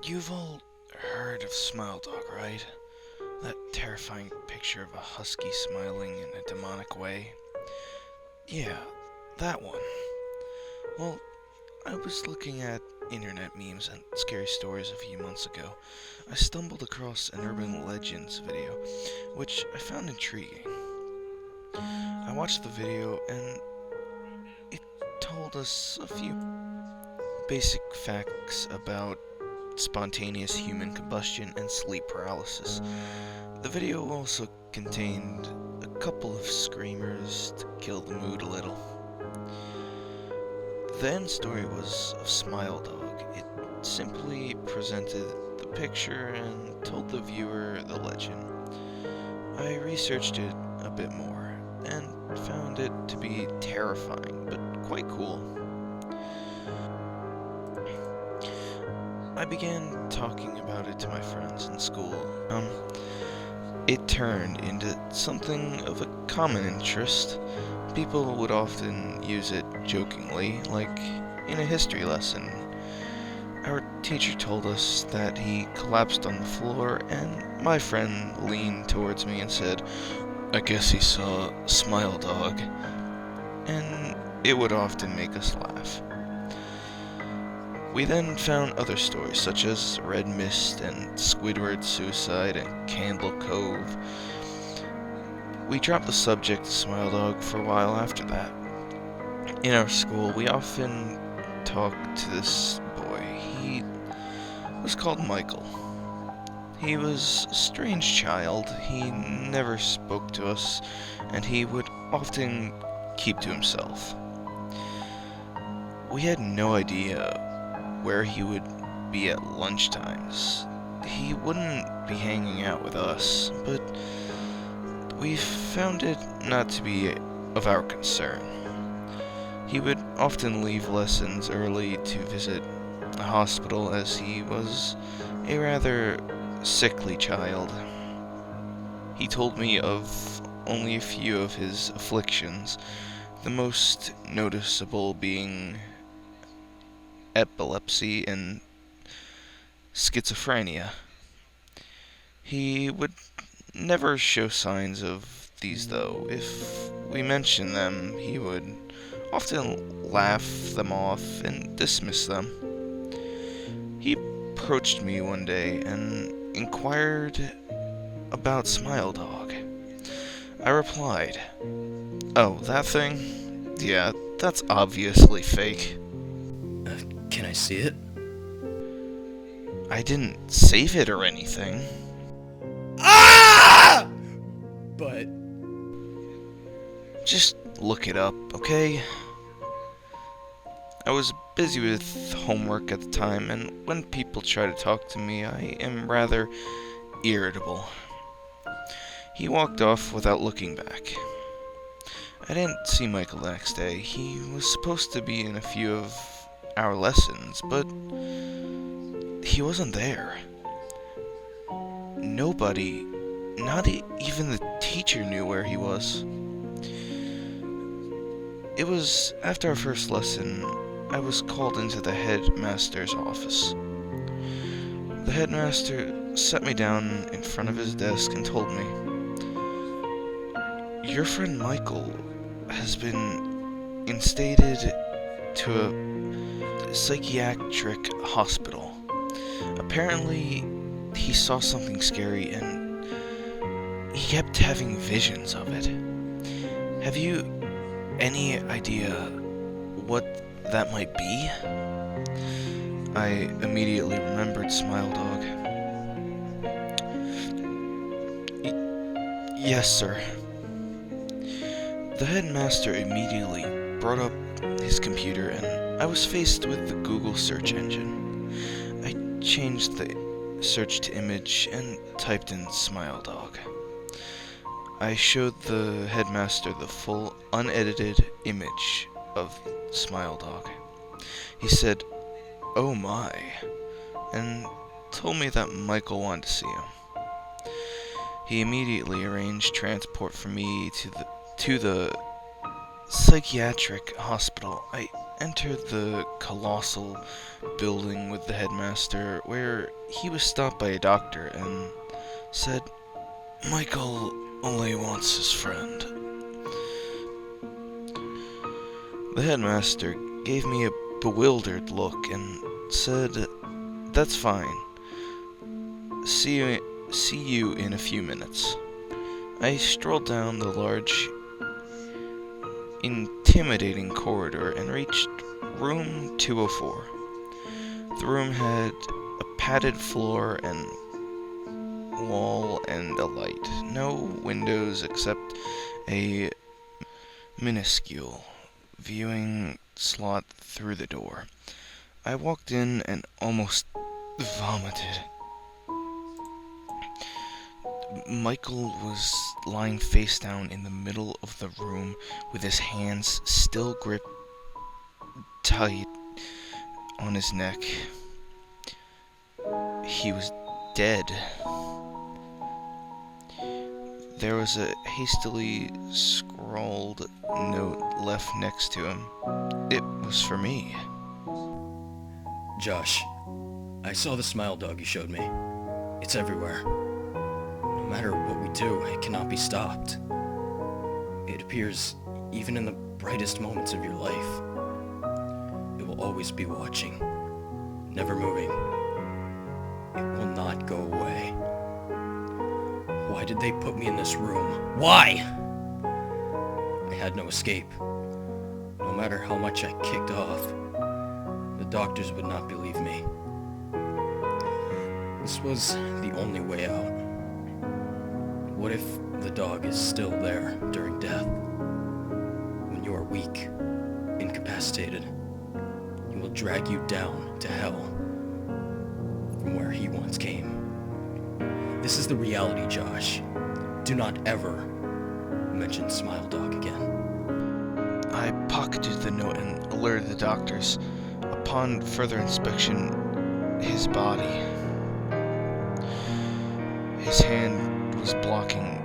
You've all heard of Smile Dog, right? That terrifying picture of a husky smiling in a demonic way? Yeah, that one. Well, I was looking at internet memes and scary stories a few months ago. I stumbled across an urban legends video, which I found intriguing. I watched the video and it told us a few basic facts about spontaneous human combustion and sleep paralysis. The video also contained a couple of screamers to kill the mood a little. The end story was of Smile Dog. It simply presented the picture and told the viewer the legend. I researched it a bit more and found it to be terrifying, but quite cool. I began talking about it to my friends in school. It turned into something of a common interest. People would often use it jokingly, like in a history lesson. Our teacher told us that he collapsed on the floor, and my friend leaned towards me and said, "I guess he saw Smile Dog." And it would often make us laugh. We then found other stories, such as Red Mist and Squidward Suicide and Candle Cove. We dropped the subject of Smile Dog for a while after that. In our school, we often talked to this boy. He was called Michael. He was a strange child. He never spoke to us, and he would often keep to himself. We had no idea where he would be at lunchtimes. He wouldn't be hanging out with us, but we found it not to be of our concern. He would often leave lessons early to visit a hospital, as he was a rather sickly child. He told me of only a few of his afflictions, the most noticeable being epilepsy and schizophrenia. He would never show signs of these, though. If we mentioned them, he would often laugh them off and dismiss them. He approached me one day and inquired about Smile Dog. I replied, "Oh, that thing? Yeah, that's obviously fake." Can I see it? I didn't save it or anything. Ah! But Just look it up, okay? I was busy with homework at the time, and when people try to talk to me, I am rather irritable. He walked off without looking back. I didn't see Michael the next day. He was supposed to be in a few of our lessons, but he wasn't there. Nobody, not even the teacher, knew where he was. It was after our first lesson, I was called into the headmaster's office. The headmaster sat me down in front of his desk and told me, "Your friend Michael has been instated to a psychiatric hospital. Apparently, he saw something scary and he kept having visions of it. Have you any idea what that might be?" I immediately remembered Smile Dog. "Yes, sir." The headmaster immediately brought up his computer, and I was faced with the Google search engine. I changed the search to image and typed in Smile Dog. I showed the headmaster the full, unedited image of Smile Dog. He said, "Oh my," and told me that Michael wanted to see him. He immediately arranged transport for me to the psychiatric hospital. I entered the colossal building with the headmaster, where he was stopped by a doctor and said, "Michael only wants his friend." The headmaster gave me a bewildered look and said, "That's fine. See you in a few minutes." I strolled down the large, intimidating corridor and reached room 204. The room had a padded floor and wall and a light. No windows except a minuscule viewing slot through the door. I walked in and almost vomited. Michael was lying face down in the middle of the room with his hands still gripped tight on his neck. He was dead. There was a hastily scrawled note left next to him. It was for me. Josh, I saw the smile dog you showed me. It's everywhere. No matter what we do, it cannot be stopped. It appears even in the brightest moments of your life. It will always be watching, never moving. It will not go away. Why did they put me in this room? Why? I had no escape. No matter how much I kicked off, the doctors would not believe me. This was the only way out. What if the dog is still there during death? When you are weak, incapacitated, he will drag you down to hell from where he once came. This is the reality, Josh. Do not ever mention Smile Dog again. I pocketed the note and alerted the doctors. Upon further inspection, his body. His hand was blocking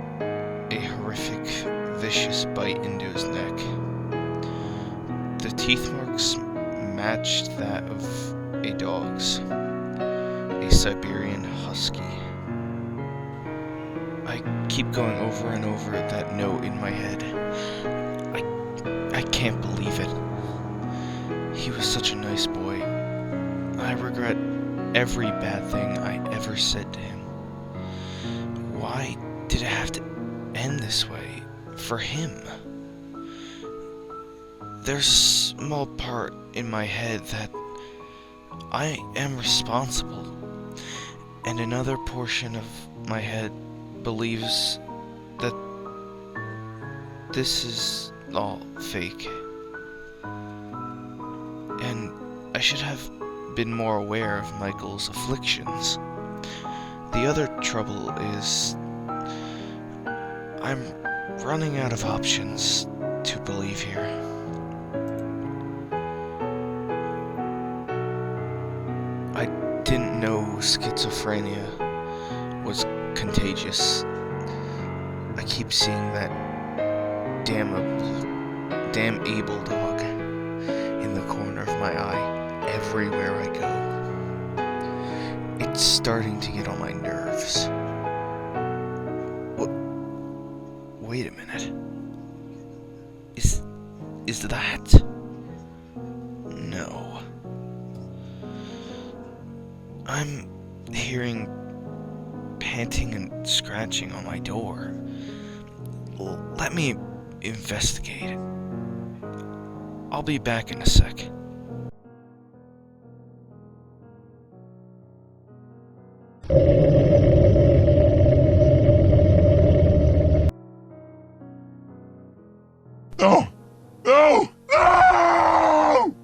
a horrific, vicious bite into his neck. The teeth marks matched that of a dog's, a Siberian husky. I keep going over and over that note in my head. I can't believe it. He was such a nice boy. I regret every bad thing I ever said to him. Why did it have to end this way for him? There's a small part in my head that I am responsible, and another portion of my head believes that this is all fake. And I should have been more aware of Michael's afflictions. The other trouble is I'm running out of options to believe here. I didn't know schizophrenia was contagious. I keep seeing that damn able dog in the corner of my eye everywhere I go. It's starting to get on my nerves. Wait a minute. Is that? No. I'm hearing panting and scratching on my door. Let me investigate. I'll be back in a sec. No! No! No!